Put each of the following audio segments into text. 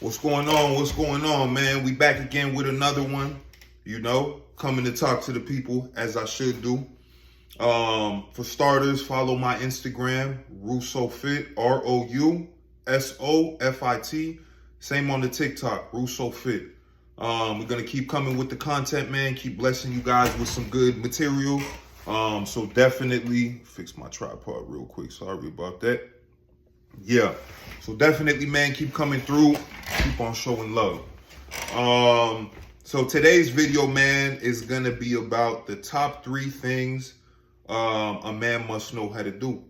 What's going on? What's going on, man? We back again with another one, coming to talk to the people as I should do. For starters, follow my Instagram, Russo Fit, ROUSOFIT. Same on the TikTok, Russo Fit. We're gonna keep coming with the content, man. Keep blessing you guys with some good material. So definitely fix my tripod real quick. Sorry about that. Yeah. So definitely, man, keep coming through. Keep on showing love. So today's video, man, is gonna be about the top 3 things a man must know how to do.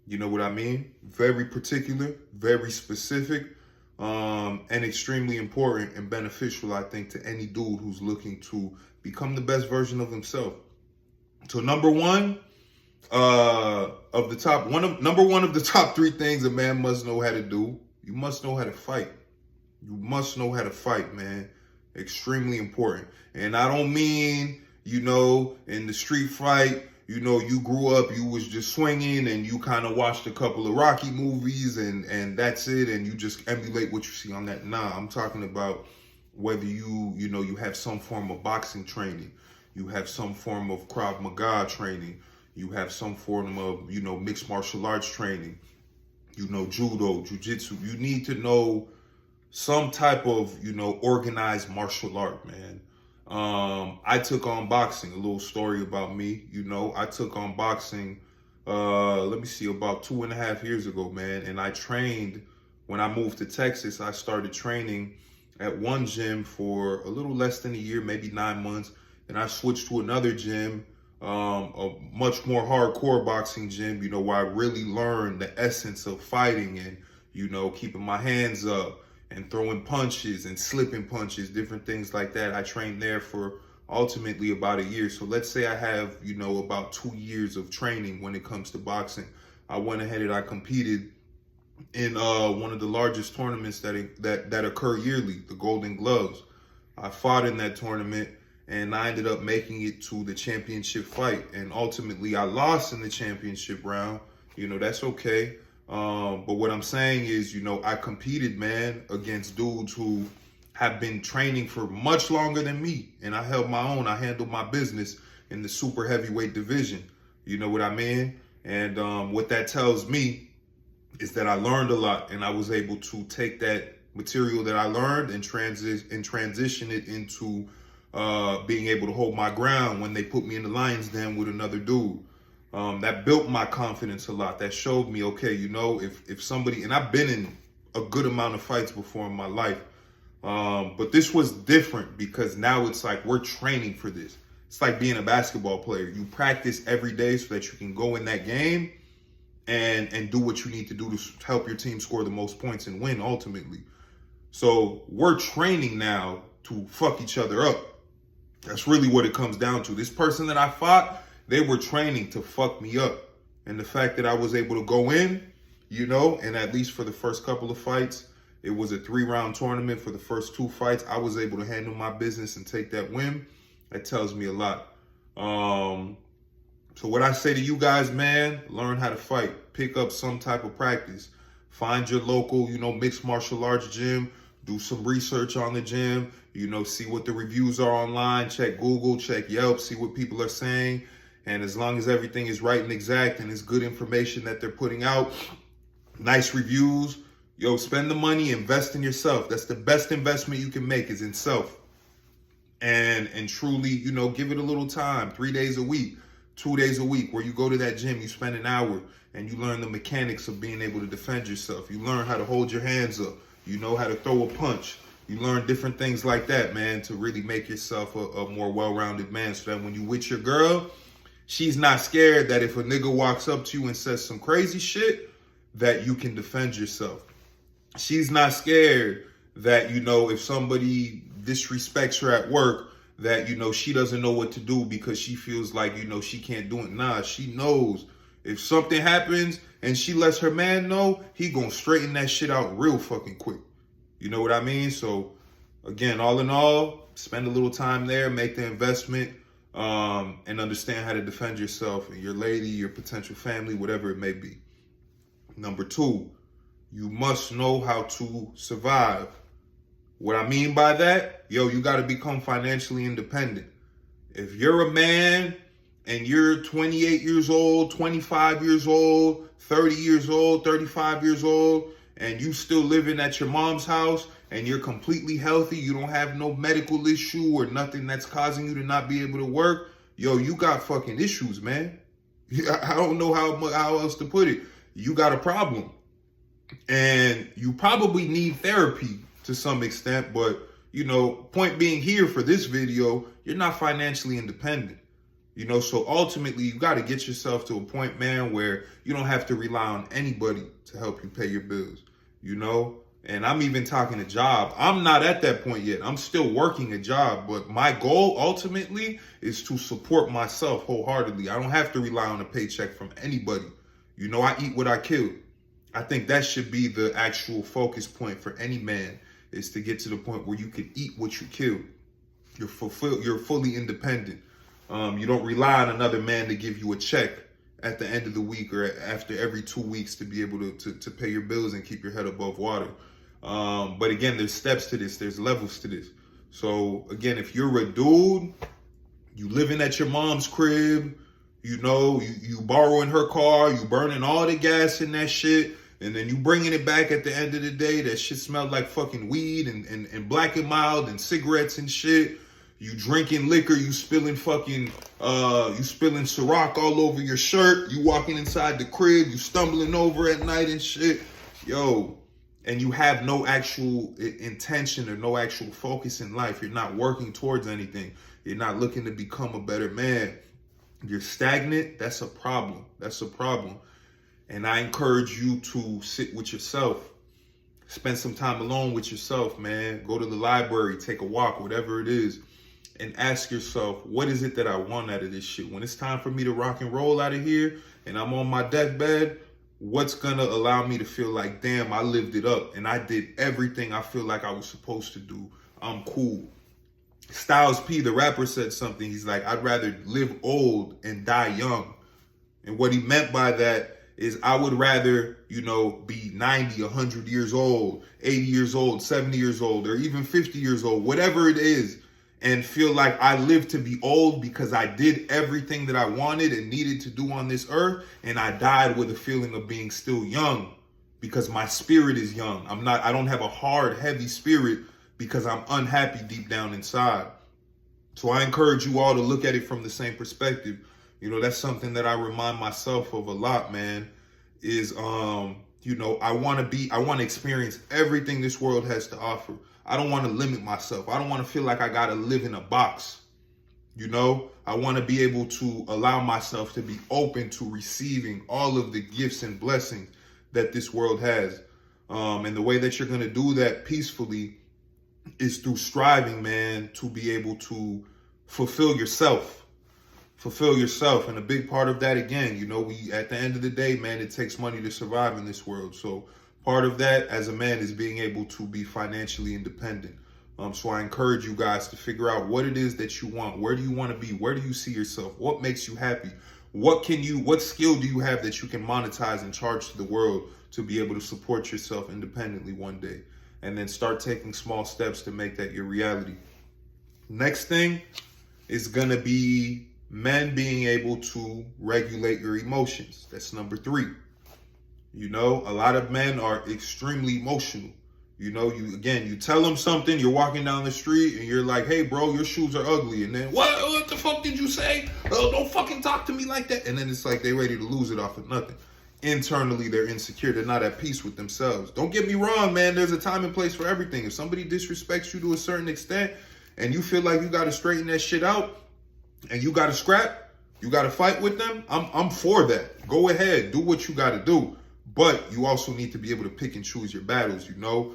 You know what I mean? Very particular, very specific, and extremely important and beneficial, I think, to any dude who's looking to become the best version of himself. So number one of the top 3 things a man must know how to do, you must know how to fight. You must know how to fight, man. Extremely important. And I don't mean, in the street fight, you grew up, you was just swinging and you kind of watched a couple of Rocky movies and that's it. And you just emulate what you see on that. Nah, I'm talking about whether you have some form of boxing training. You have some form of Krav Maga training. You have some form of, mixed martial arts training. Judo, jiu-jitsu. You need to know some type of, organized martial art, man. I took on boxing. A little story about me. I took on boxing, about 2.5 years ago, man. And I trained, when I moved to Texas, I started training at one gym for a little less than a year, maybe 9 months. And I switched to another gym, a much more hardcore boxing gym, where I really learned the essence of fighting and, keeping my hands up and throwing punches and slipping punches, different things like that. I trained there for ultimately about a year. So let's say I have, about 2 years of training when it comes to boxing. I went ahead and I competed in one of the largest tournaments that occur yearly, the Golden Gloves. I fought in that tournament and I ended up making it to the championship fight. And ultimately I lost in the championship round. That's okay. But what I'm saying is, I competed, man, against dudes who have been training for much longer than me. And I held my own. I handled my business in the super heavyweight division. You know what I mean? And what that tells me is that I learned a lot and I was able to take that material that I learned and transition it into being able to hold my ground when they put me in the lion's den with another dude. That built my confidence a lot. That showed me, okay, if somebody, and I've been in a good amount of fights before in my life, but this was different because now it's like we're training for this. It's like being a basketball player. You practice every day so that you can go in that game and do what you need to do to help your team score the most points and win ultimately. So we're training now to fuck each other up. That's really what it comes down to. This person that I fought, they were training to fuck me up. And the fact that I was able to go in, and at least for the first couple of fights, it was a 3-round tournament. For the first 2 fights, I was able to handle my business and take that win. That tells me a lot. So what I say to you guys, man, learn how to fight. Pick up some type of practice. Find your local, mixed martial arts gym. Do some research on the gym. See what the reviews are online. Check Google, check Yelp, see what people are saying. And as long as everything is right and exact and it's good information that they're putting out, nice reviews, spend the money, invest in yourself. That's the best investment you can make, is in self. And truly, give it a little time, 3 days a week, 2 days a week, where you go to that gym, you spend an hour and you learn the mechanics of being able to defend yourself. You learn how to hold your hands up. You know how to throw a punch. You learn different things like that, man, to really make yourself a more well-rounded man, so that when you with your girl, she's not scared that if a nigga walks up to you and says some crazy shit, that you can defend yourself. She's not scared that, if somebody disrespects her at work, that, she doesn't know what to do because she feels like, she can't do it. Nah, she knows if something happens and she lets her man know, he gonna straighten that shit out real fucking quick. You know what I mean? So again, all in all, spend a little time there, make the investment, and understand how to defend yourself and your lady, your potential family, whatever it may be. Number 2, you must know how to survive. What I mean by that, yo, you got to become financially independent. If you're a man and you're 28 years old, 25 years old, 30 years old, 35 years old, and you still living at your mom's house and you're completely healthy, you don't have no medical issue or nothing that's causing you to not be able to work, yo, you got fucking issues, man. I don't know how else to put it. You got a problem. And you probably need therapy to some extent, but, you know, point being here for this video, you're not financially independent. You know, so ultimately, you got to get yourself to a point, man, where you don't have to rely on anybody to help you pay your bills, you know? And I'm even talking a job. I'm not at that point yet. I'm still working a job, but my goal ultimately is to support myself wholeheartedly. I don't have to rely on a paycheck from anybody. You know, I eat what I kill. I think that should be the actual focus point for any man, is to get to the point where you can eat what you kill. You're fully independent. You don't rely on another man to give you a check at the end of the week or after every 2 weeks to be able to pay your bills and keep your head above water. But again, there's steps to this. There's levels to this. So again, if you're a dude, you living at your mom's crib, you know, you borrowing her car, you burning all the gas in that shit, and then you bringing it back at the end of the day, that shit smelled like fucking weed and Black and Mild and cigarettes and shit. You drinking liquor, you spilling Ciroc all over your shirt. You walking inside the crib, you stumbling over at night and shit. Yo, and you have no actual intention or no actual focus in life. You're not working towards anything. You're not looking to become a better man. You're stagnant. That's a problem. That's a problem. And I encourage you to sit with yourself. Spend some time alone with yourself, man. Go to the library, take a walk, whatever it is. And ask yourself, what is it that I want out of this shit? When it's time for me to rock and roll out of here and I'm on my deathbed, what's gonna allow me to feel like, damn, I lived it up and I did everything I feel like I was supposed to do. I'm cool. Styles P, the rapper, said something. He's like, I'd rather live old and die young. And what he meant by that is I would rather, you know, be 90, 100 years old, 80 years old, 70 years old, or even 50 years old, whatever it is, and feel like I lived to be old because I did everything that I wanted and needed to do on this earth, and I died with a feeling of being still young because my spirit is young. I don't have a hard, heavy spirit because I'm unhappy deep down inside. So I encourage you all to look at it from the same perspective. You know, that's something that I remind myself of a lot, man, is, you know, I want to experience everything this world has to offer. I don't want to limit myself. I don't want to feel like I got to live in a box. You know, I want to be able to allow myself to be open to receiving all of the gifts and blessings that this world has. And the way that you're going to do that peacefully is through striving, man, to be able to fulfill yourself. Fulfill yourself. And a big part of that, again, you know, at the end of the day, man, it takes money to survive in this world. So part of that as a man is being able to be financially independent. So I encourage you guys to figure out what it is that you want. Where do you want to be? Where do you see yourself? What makes you happy? What skill do you have that you can monetize and charge to the world to be able to support yourself independently one day? And then start taking small steps to make that your reality. Next thing is going to be men being able to regulate your emotions. That's number 3. You know, a lot of men are extremely emotional. You know, you tell them something, you're walking down the street and you're like, hey, bro, your shoes are ugly. And then, what the fuck did you say? Oh, don't fucking talk to me like that. And then it's like they're ready to lose it off of nothing. Internally, they're insecure. They're not at peace with themselves. Don't get me wrong, man. There's a time and place for everything. If somebody disrespects you to a certain extent and you feel like you got to straighten that shit out and you got to scrap, you got to fight with them, I'm for that. Go ahead. Do what you got to do. But you also need to be able to pick and choose your battles, you know?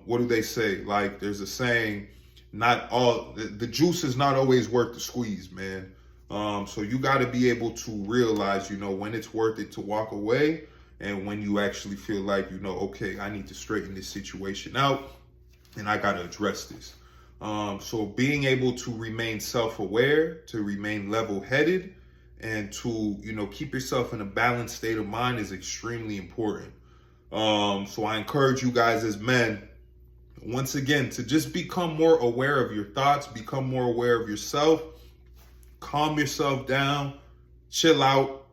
What do they say? Like, there's a saying, the juice is not always worth the squeeze, man. So you got to be able to realize, you know, when it's worth it to walk away and when you actually feel like, you know, okay, I need to straighten this situation out and I got to address this. So being able to remain self-aware, to remain level-headed, and to, you know, keep yourself in a balanced state of mind is extremely important. So I encourage you guys as men, once again, to just become more aware of your thoughts, become more aware of yourself, calm yourself down, chill out,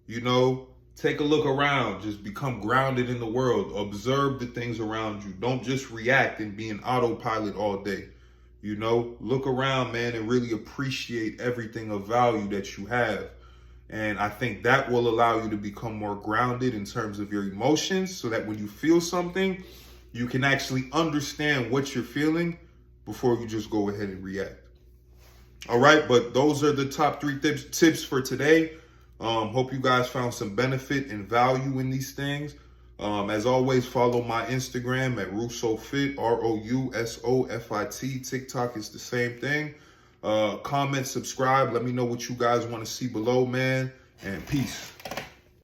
you know, take a look around, just become grounded in the world, observe the things around you. Don't just react and be an autopilot all day. You know, look around, man, and really appreciate everything of value that you have. And I think that will allow you to become more grounded in terms of your emotions, so that when you feel something, you can actually understand what you're feeling before you just go ahead and react. All right, but those are the top 3 tips for today. Hope you guys found some benefit and value in these things. As always, follow my Instagram at RussoFit, ROUSOFIT. TikTok is the same thing. Comment, subscribe. Let me know what you guys want to see below, man. And peace.